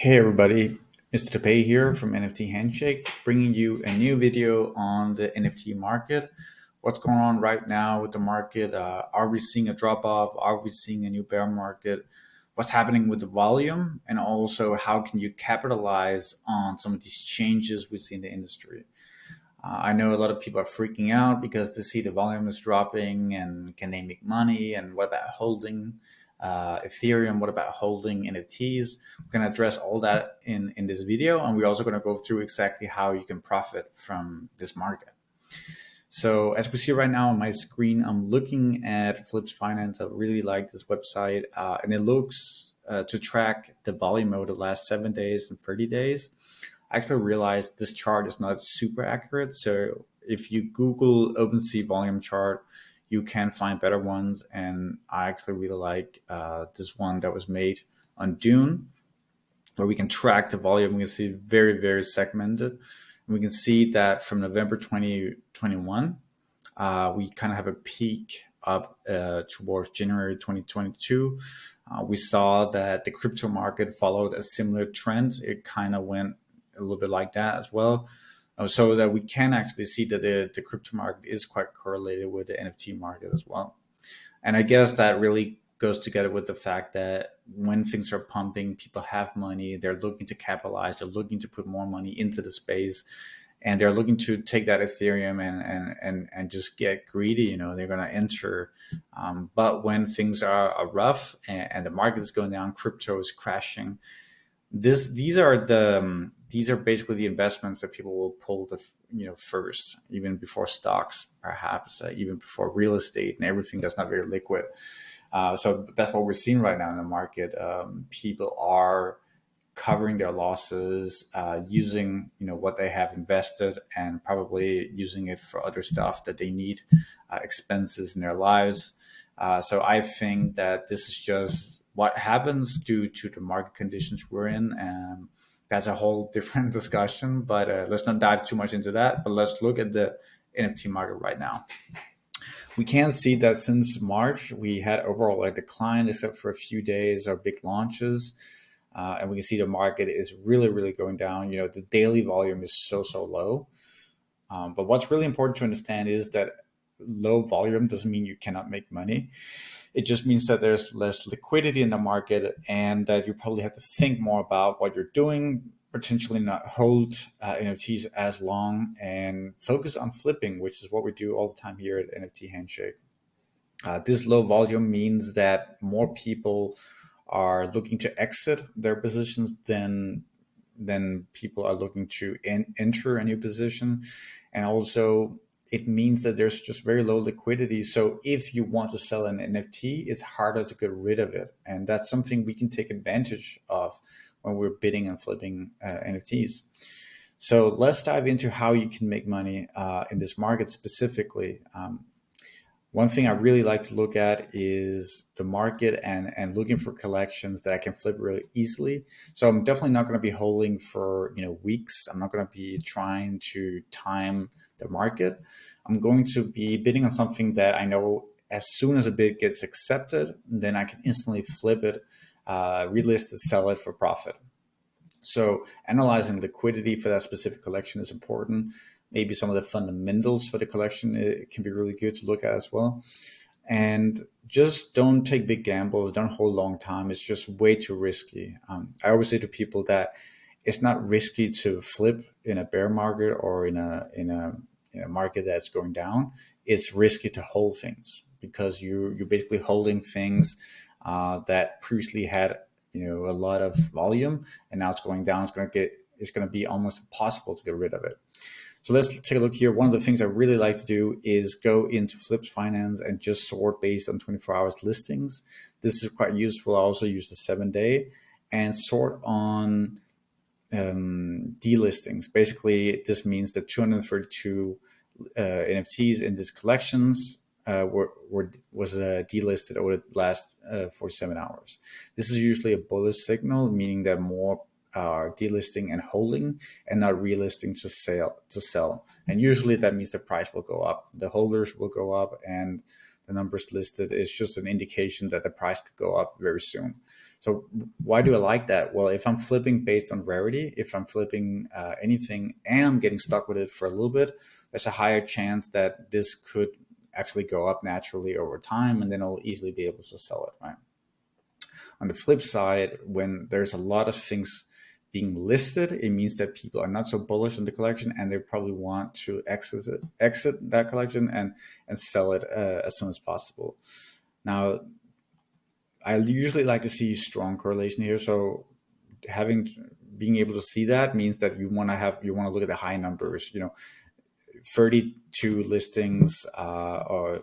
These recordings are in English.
Hey everybody, Mr. Pay here from NFT Handshake, bringing you a new video on the NFT market. What's going on right now with the market? Are we seeing a drop off? Are we seeing a new bear market? What's happening with the volume? And also, how can you capitalize on some of these changes we see in the industry? I know a lot of people are freaking out because they see the volume is dropping and can they make money? And what about holding Ethereum? What about holding NFTs? We're going to address all that in this video. And we're also going to go through exactly how you can profit from this market. So as we see right now on my screen, I'm looking at Flip's Finance. I really like this website and it looks to track the volume over the last 7 days and 30 days. I actually realized this chart is not super accurate. So if you Google OpenSea Volume chart, you can find better ones. And I actually really like this one that was made on June, where we can track the volume. We can see very, very segmented. And we can see that from November 2021, we kind of have a peak up towards January 2022. We saw that the crypto market followed a similar trend. It kind of went a little bit like that as well. So that we can actually see that the crypto market is quite correlated with the NFT market as well. And I guess that really goes together with the fact that when things are pumping, people have money, they're looking to capitalize, they're looking to put more money into the space, and they're looking to take that Ethereum and just get greedy. You know, they're going to enter. But when things are rough and the market is going down, crypto is crashing, these are basically the investments that people will pull first, even before stocks, perhaps even before real estate and everything that's not very liquid. So that's what we're seeing right now in the market. People are covering their losses, using what they have invested, and probably using it for other stuff that they need, expenses in their lives. So I think that this is just what happens due to the market conditions we're in. And that's a whole different discussion, but let's not dive too much into that. But let's look at the NFT market right now. We can see that since March, we had overall a decline, except for a few days of big launches. And we can see the market is really, really going down. The daily volume is so low. But what's really important to understand is that low volume doesn't mean you cannot make money. It just means that there's less liquidity in the market and that you probably have to think more about what you're doing, potentially not hold NFTs as long, and focus on flipping, which is what we do all the time here at NFT Handshake. This low volume means that more people are looking to exit their positions than people are looking to enter a new position. And also it means that there's just very low liquidity. So if you want to sell an NFT, it's harder to get rid of it. And that's something we can take advantage of when we're bidding and flipping NFTs. So let's dive into how you can make money in this market specifically. One thing I really like to look at is the market and looking for collections that I can flip really easily. So I'm definitely not going to be holding for weeks. I'm not going to be trying to time the market. I'm going to be bidding on something that I know as soon as a bid gets accepted, then I can instantly flip it, relist it, sell it for profit. So analyzing liquidity for that specific collection is important. Maybe some of the fundamentals for the collection, it can be really good to look at as well. And just don't take big gambles. Don't hold long time. It's just way too risky. I always say to people that it's not risky to flip in a bear market or in a market that's going down. It's risky to hold things because you're basically holding things that previously had a lot of volume, and now it's going down. It's going to be almost impossible to get rid of it. So let's take a look here. One of the things I really like to do is go into Flip's Finance and just sort based on 24 hours listings. This is quite useful. I also use the 7-day and sort on delistings. Basically, this means that 232 NFTs in these collections was delisted over the last 47 hours. This is usually a bullish signal, meaning that more are delisting and holding and not relisting to sell. And usually that means the price will go up. The holders will go up, and the numbers listed is just an indication that the price could go up very soon. So why do I like that? Well, if I'm flipping based on rarity, if I'm flipping anything and I'm getting stuck with it for a little bit, there's a higher chance that this could actually go up naturally over time, and then I'll easily be able to sell it, right? On the flip side, when there's a lot of things being listed, it means that people are not so bullish on the collection, and they probably want to exit that collection and sell it as soon as possible. Now, I usually like to see strong correlation here. So having being able to see that means that you want to look at the high numbers. 32 listings or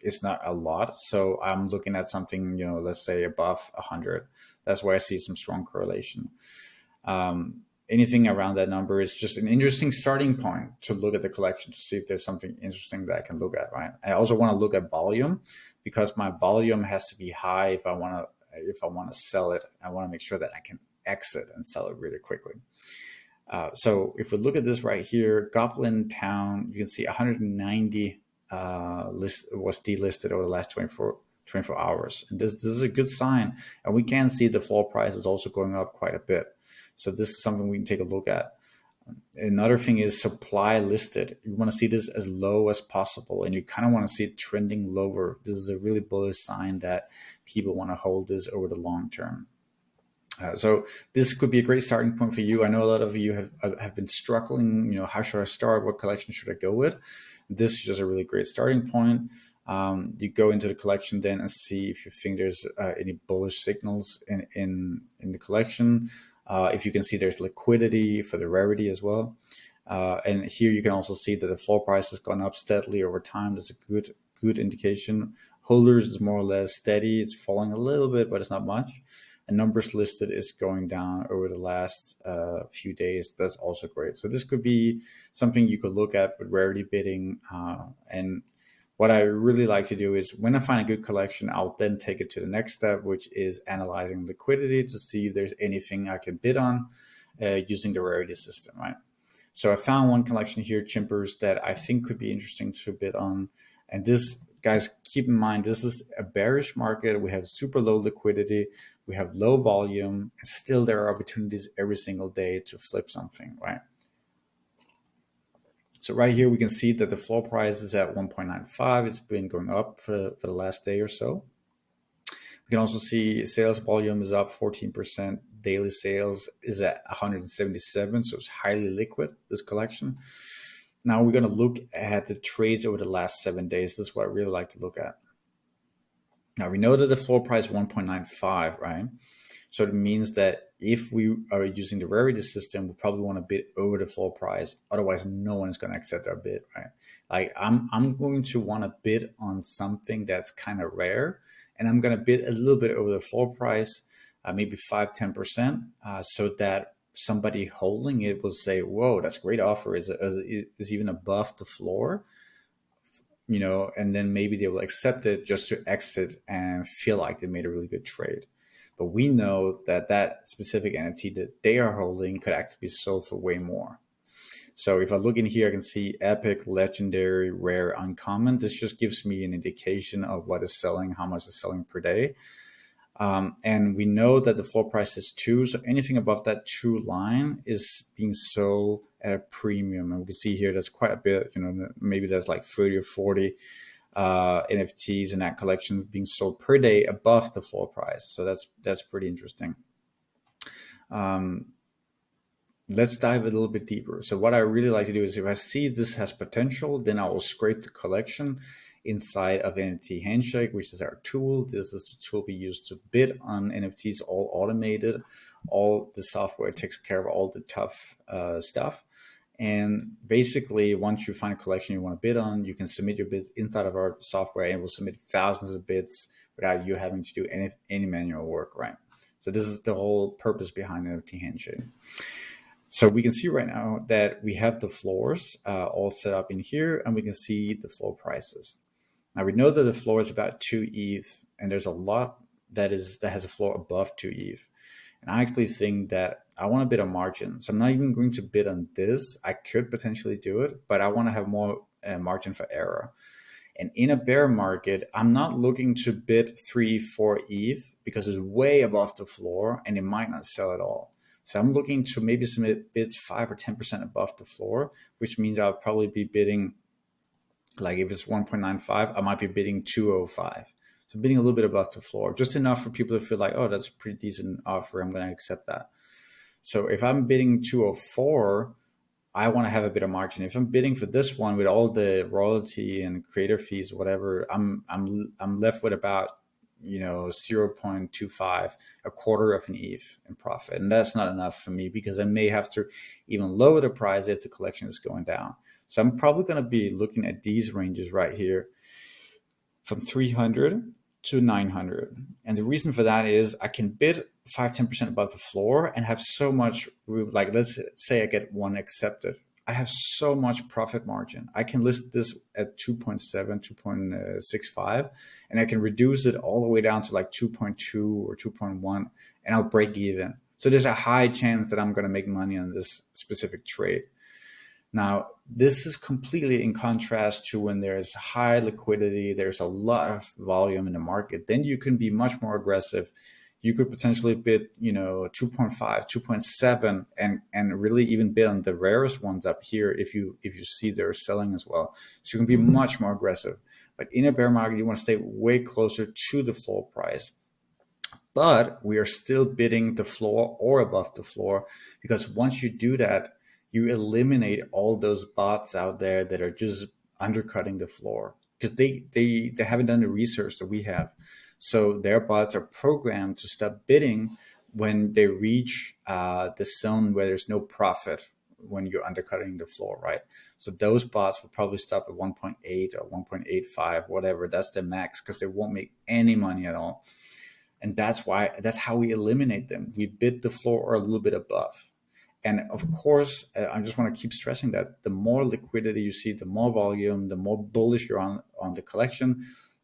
is not a lot. So I'm looking at something, let's say above 100. That's where I see some strong correlation. Anything around that number is just an interesting starting point to look at the collection to see if there's something interesting that I can look at, right? I also want to look at volume, because my volume has to be high if I want to sell it. I want to make sure that I can exit and sell it really quickly. So if we look at this right here, Goblin Town, you can see 190 was delisted over the last 24 hours. And this is a good sign. And we can see the floor price is also going up quite a bit. So this is something we can take a look at. Another thing is supply listed. You want to see this as low as possible, and you kind of want to see it trending lower. This is a really bullish sign that people want to hold this over the long term. So this could be a great starting point for you. I know a lot of you have been struggling. How should I start? What collection should I go with? This is just a really great starting point. You go into the collection then and see if you think there's any bullish signals in the collection. If you can see there's liquidity for the rarity as well. And here you can also see that the floor price has gone up steadily over time. That's a good indication. Holders is more or less steady. It's falling a little bit, but it's not much. And numbers listed is going down over the last few days. That's also great. So this could be something you could look at with rarity bidding. And what I really like to do is when I find a good collection, I'll then take it to the next step, which is analyzing liquidity to see if there's anything I can bid on using the rarity system, right? So I found one collection here, Chimpers, that I think could be interesting to bid on. And this, guys, keep in mind, this is a bearish market. We have super low liquidity. We have low volume. And still there are opportunities every single day to flip something, right? So right here, we can see that the floor price is at 1.95. It's been going up for the last day or so. We can also see sales volume is up 14%. Daily sales is at 177. So it's highly liquid, this collection. Now we're going to look at the trades over the last 7 days. This is what I really like to look at. Now we know that the floor price is 1.95, right? So it means that if we are using the rarity system, we probably want to bid over the floor price. Otherwise, no one is going to accept our bid, right? Like I'm going to want to bid on something that's kind of rare, and I'm going to bid a little bit over the floor price, maybe 5-10%, so that somebody holding it will say, "Whoa, that's a great offer. Is even above the floor." And then maybe they will accept it just to exit and feel like they made a really good trade. But we know that that specific entity that they are holding could actually be sold for way more. So if I look in here, I can see epic, legendary, rare, uncommon. This just gives me an indication of what is selling, how much is selling per day. And we know that the floor price is 2. So anything above that 2 line is being sold at a premium. And we can see here that's quite a bit, maybe there's like 30 or 40 NFTs in that collection being sold per day above the floor price. So that's pretty interesting. Let's dive a little bit deeper. So what I really like to do is if I see this has potential, then I will scrape the collection inside of NFT Handshake, which is our tool. This is the tool we use to bid on NFTs, all automated. All the software takes care of all the tough stuff. And basically, once you find a collection you want to bid on, you can submit your bids inside of our software, and it will submit thousands of bids without you having to do any manual work, right? So this is the whole purpose behind NFT Handshake. So we can see right now that we have the floors all set up in here, and we can see the floor prices. Now we know that the floor is about 2 ETH, and there's a lot that has a floor above 2 ETH. And I actually think that I want to bid on margin. So I'm not even going to bid on this. I could potentially do it, but I want to have more margin for error. And in a bear market, I'm not looking to bid 3, 4 ETH because it's way above the floor and it might not sell at all. So I'm looking to maybe submit bids 5 or 10% above the floor, which means I'll probably be bidding, like if it's 1.95, I might be bidding 205. So bidding a little bit above the floor, just enough for people to feel like, oh, that's a pretty decent offer. I'm going to accept that. So if I'm bidding 204, I want to have a bit of margin. If I'm bidding for this one with all the royalty and creator fees, whatever, I'm left with about 0.25, a quarter of an ETH in profit, and that's not enough for me because I may have to even lower the price if the collection is going down. So I'm probably going to be looking at these ranges right here, from 300 to 900. And the reason for that is I can bid 5-10% above the floor and have so much room. Like, let's say I get one accepted. I have so much profit margin. I can list this at 2.7, 2.65, and I can reduce it all the way down to like 2.2 or 2.1, and I'll break even. So there's a high chance that I'm going to make money on this specific trade. Now, this is completely in contrast to when there's high liquidity, there's a lot of volume in the market. Then you can be much more aggressive. You could potentially bid, 2.5, 2.7, and really even bid on the rarest ones up here if you see they're selling as well. So you can be much more aggressive. But in a bear market, you want to stay way closer to the floor price. But we are still bidding the floor or above the floor, because once you do that, you eliminate all those bots out there that are just undercutting the floor, because they haven't done the research that we have. So their bots are programmed to stop bidding when they reach the zone where there's no profit when you're undercutting the floor, right? So those bots will probably stop at 1.8 or 1.85, whatever. That's the max, because they won't make any money at all. And that's how we eliminate them. We bid the floor or a little bit above. And of course, I just want to keep stressing that the more liquidity you see, the more volume, the more bullish you're on the collection,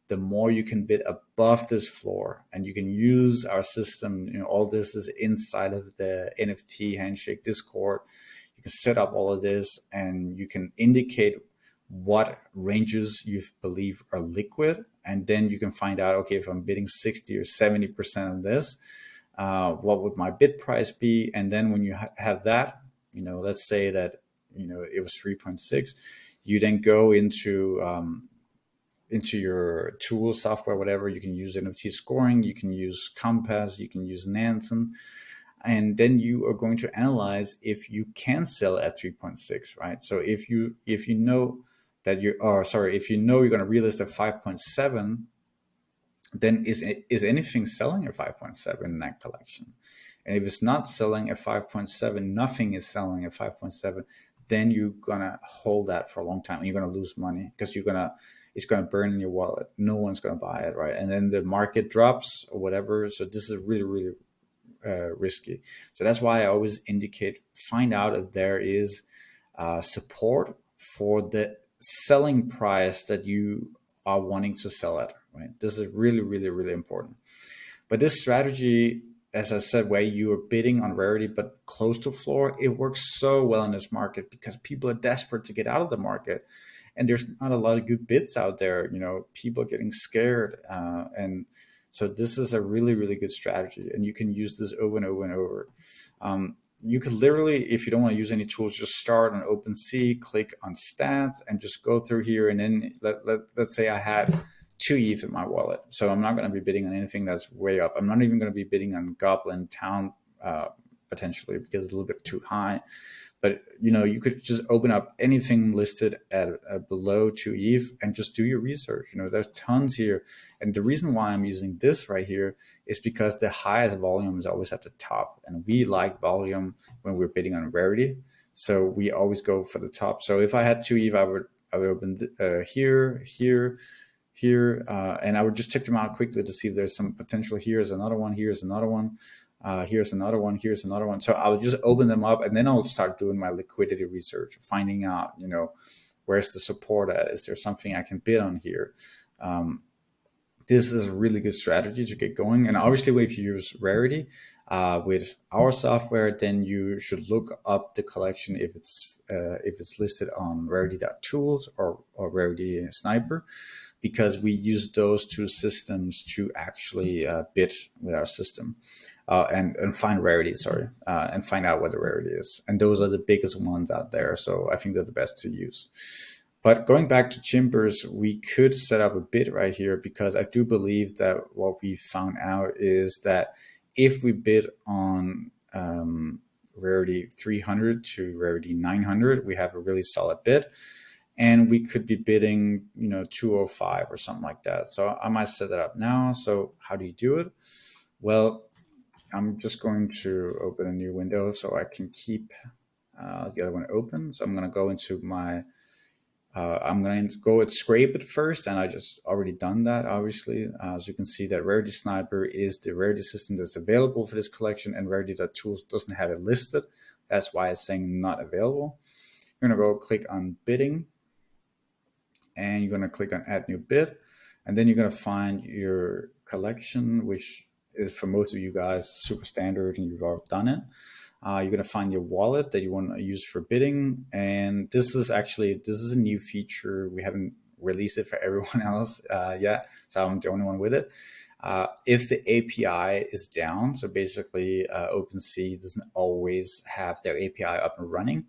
the more you can bid above this floor. And you can use our system. All this is inside of the NFT Handshake Discord. You can set up all of this, and you can indicate what ranges you believe are liquid. And then you can find out, okay, if I'm bidding 60 or 70% of this, what would my bid price be? And then when you have that, let's say that, it was 3.6, you then go into your tool software, whatever. You can use NFT scoring, you can use Compass, you can use Nansen, and then you are going to analyze if you can sell at 3.6, right? So if you know that you're going to relist at 5.7, then is anything selling at 5.7 in that collection? And if it's not selling at 5.7, nothing is selling at 5.7, then you're gonna hold that for a long time. You're gonna lose money because it's gonna burn in your wallet. No one's gonna buy it, right? And then the market drops or whatever. So this is really, really risky. So that's why I always indicate, find out if there is support for the selling price that you are wanting to sell at, right? This is really, really, really important. But this strategy, as I said, where you are bidding on Rarity but close to floor, it works so well in this market because people are desperate to get out of the market, and there's not a lot of good bids out there. People are getting scared, and so this is a really, really good strategy, and you can use this over and over and over. You could literally, if you don't want to use any tools, just start on OpenSea, click on stats, and just go through here. And then let's say I had 2 ETH in my wallet. So I'm not going to be bidding on anything that's way up. I'm not even going to be bidding on Goblin Town potentially, because it's a little bit too high. But you could just open up anything listed at below 2 ETH and just do your research. There's tons here, and the reason why I'm using this right here is because the highest volume is always at the top, and we like volume when we're bidding on Rarity. So we always go for the top. So if I had 2 ETH, I would open here, and I would just check them out quickly to see if there's some potential. Here's another one. Here's another one. Here's another one. Here's another one. So I'll just open them up, and then I'll start doing my liquidity research, finding out, where's the support at? Is there something I can bid on here? this is a really good strategy to get going. And obviously, if you use Rarity with our software, then you should look up the collection if it's listed on Rarity.tools or Rarity Sniper, because we use those two systems to actually bid with our system and find Rarity, and find out what the Rarity is. And those are the biggest ones out there. So I think they're the best to use. But going back to Chimbers, we could set up a bid right here, because I do believe that what we found out is that if we bid on Rarity 300 to Rarity 900, we have a really solid bid. And we could be bidding, 205 or something like that. So I might set that up now. So how do you do it? Well, I'm just going to open a new window so I can keep the other one open. So I'm going to go into my I'm going to go and scrape it first, and I just already done that, obviously. As you can see, that Rarity Sniper is the Rarity system that's available for this collection, and Rarity.tools doesn't have it listed. That's why it's saying not available. You're going to go click on bidding, and you're going to click on add new bid, and then you're going to find your collection, which is for most of you guys super standard, and you've already done it. You're going to find your wallet that you want to use for bidding. And this is a new feature. We haven't released it for everyone else yet, so I'm the only one with it. If the API is down, so basically OpenSea doesn't always have their API up and running.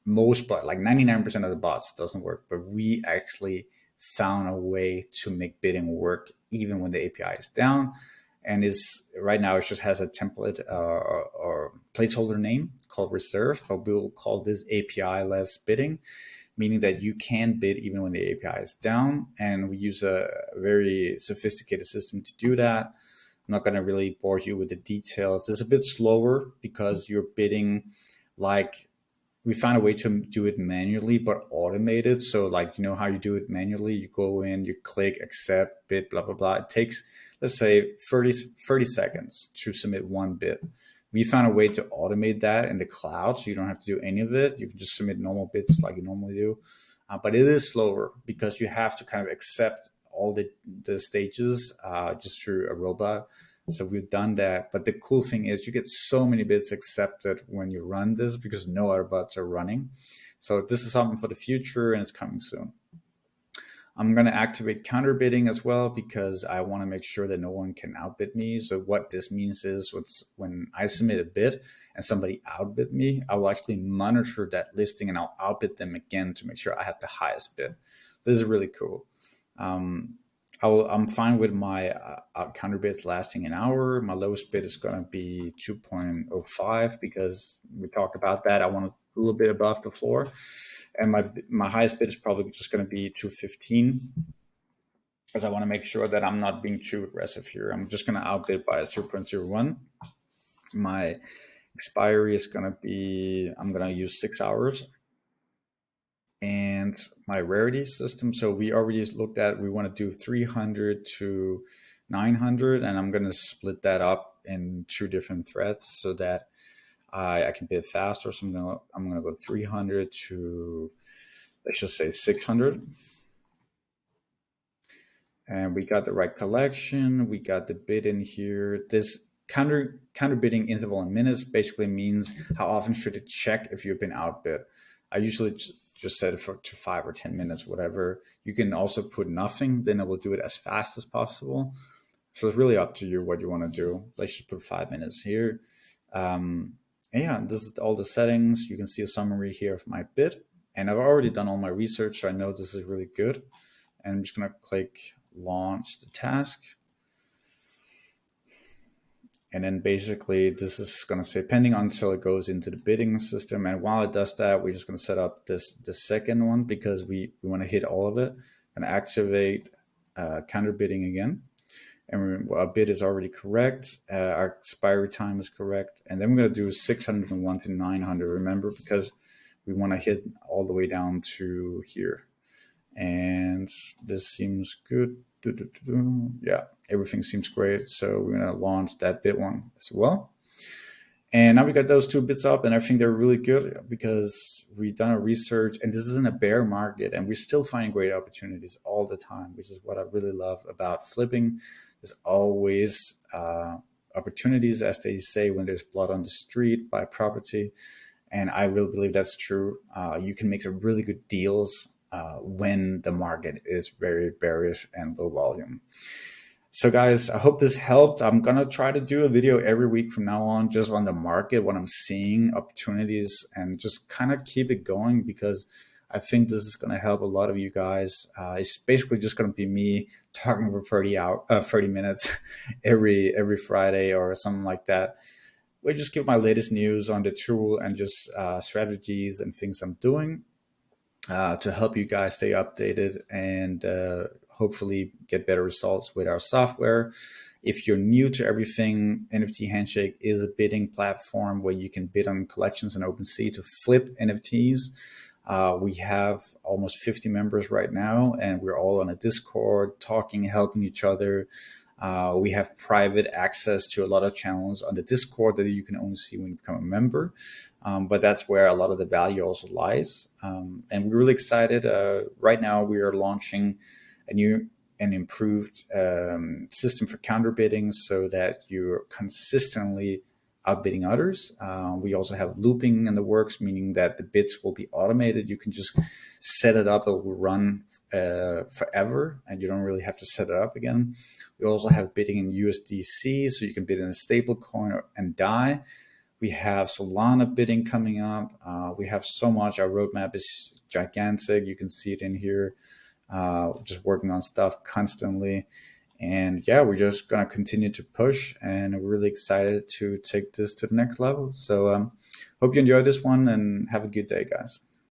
Most, but like 99% of the bots doesn't work, but we actually found a way to make bidding work even when the API is down. And is right now it just has a template or placeholder name called reserve, but we'll call this API-less bidding, meaning that you can bid even when the API is down. And we use a very sophisticated system to do that. I'm not going to really bore you with the details. It's a bit slower because you're bidding like we found a way to do it manually, but automated. So like, how you do it manually, you go in, you click, accept, bid, blah, blah, blah. It takes, let's say 30 seconds to submit one bid. We found a way to automate that in the cloud. So you don't have to do any of it. You can just submit normal bids like you normally do. But it is slower because you have to kind of accept all the stages just through a robot. So we've done that. But the cool thing is you get so many bids accepted when you run this because no other bots are running. So this is something for the future, and it's coming soon. I'm going to activate counter bidding as well because I want to make sure that no one can outbid me. So what this means is when I submit a bid and somebody outbid me, I will actually monitor that listing and I'll outbid them again to make sure I have the highest bid. So this is really cool. I'm fine with my counter bids lasting an hour. My lowest bid is going to be 2.05 because we talked about that. I want a little bit above the floor. And my highest bid is probably just going to be 215 because I want to make sure that I'm not being too aggressive here. I'm just going to outbid by 0.01. My expiry is going to be, I'm going to use 6 hours. And my rarity system, so we already looked at, we want to do 300 to 900, and I'm going to split that up in 2 different threads so that I can bid faster. So I'm going to go 300 to, let's just say 600. And we got the right collection. We got the bid in here. This counter bidding interval in minutes basically means how often should it check if you've been outbid. I usually just set it to 5 or 10 minutes, whatever. You can also put nothing, then it will do it as fast as possible. So it's really up to you what you want to do. Let's just put 5 minutes here. Yeah, this is all the settings. You can see a summary here of my bid. And I've already done all my research, so I know this is really good. And I'm just going to click launch the task. And then basically this is going to say pending until it goes into the bidding system. And while it does that, we're just going to set up the second one because we want to hit all of it and activate counter bidding again. And our bid is already correct. Our expiry time is correct. And then we're going to do 601 to 900, remember, because we want to hit all the way down to here. And this seems good. Yeah, everything seems great. So we're going to launch that bid one as well. And now we got those two bits up, and I think they're really good because we've done our research, and this isn't a bear market, and we're still finding great opportunities all the time, which is what I really love about flipping. There's always opportunities, as they say, when there's blood on the street, buy property, and I really believe that's true. You can make some really good deals when the market is very bearish and low volume. So guys, I hope this helped. I'm gonna try to do a video every week from now on, just on the market, what I'm seeing, opportunities, and just kind of keep it going, because I think this is gonna help a lot of you guys. It's basically just gonna be me talking for 30 minutes every Friday or something like that. We just give my latest news on the tool and just strategies and things I'm doing to help you guys stay updated and hopefully get better results with our software. If you're new to everything, NFT Handshake is a bidding platform where you can bid on collections in OpenSea to flip NFTs. We have almost 50 members right now, and we're all on a Discord talking, helping each other. We have private access to a lot of channels on the Discord that you can only see when you become a member. But that's where a lot of the value also lies. And we're really excited. Right now, we are launching a new and improved system for counter bidding so that you're consistently outbidding others. We also have looping in the works, meaning that the bids will be automated. You can just set it up, it will run forever, and you don't really have to set it up again. We also have bidding in USDC, so you can bid in a stable coin and DAI. We have Solana bidding coming up. We have so much. Our roadmap is gigantic. You can see it in here. Just working on stuff constantly. And yeah, we're just going to continue to push, and we're really excited to take this to the next level. So hope you enjoyed this one, and have a good day, guys.